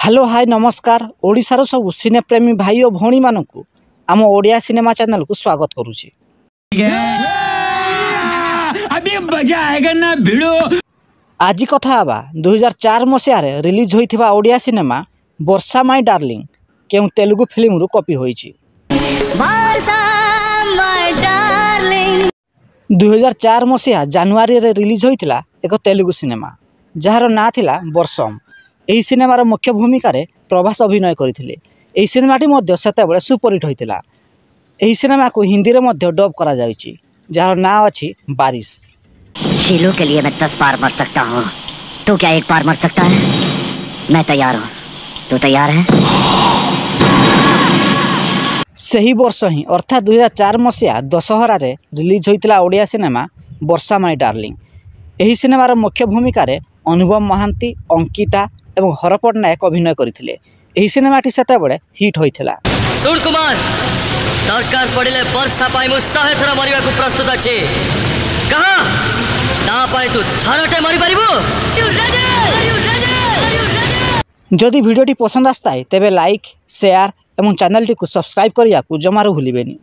Hello hi नमस्कार ओडिशार सब सिनेप्रेमी भाई और भौणी मानू आम ओडिया सिनेमा चैनल को स्वागत करुछि। अभी मजा आएगा ना भिड़ो। आज कथा हवा 2004 मसीह रिलीज होइथिबा Odia cinema Barsha my darling केउ तेलुगु फिल्म रु कॉपी होइछि। 2004 मसीहा जानुआरी रे रिलीज होइतिला एक तेलुगु सिनेमा जार ना थिला वर्षम। एही सिनेमार मुख्य भूमिका रे प्रभास अभिनय करथिले। एही सिनेमाटी मध्ये सेतेबेले सुपरहिट होइतिला। एही सिनेमा को हिंदी रे मध्ये डब करा जायछि जार ना अछि बारिश। शीलू के लिए मैं 10 बार मर सकता हूँ, तू क्या एक बार मर सकता है? मैं तैयार हूँ, तू तैयार है? सही वर्ष ही अर्थात 2004 मसीहा दशहरा रे रिलीज होइतिला Odia cinema Barsha my darling. एही सिनेमार मुख्य भूमिका रे अनुभव महांती, अंकिता एवं हर पट्टनायक अभिनय करथिले। एही सिनेमाटी सेतेबेले हिट होइतिला। सुन कुमार, सरकार पड़िले वर्षा पाई मु 100 थरा मरिबा को प्रस्तुत अछि। कहा ता पाई तू थरटे मरि परिबो? जदि वीडियोटी पसंद आस्ताए तेबे लाइक, शेयर एवं चैनल टी को सब्सक्राइब करिया को जमारो भूलिबेनी।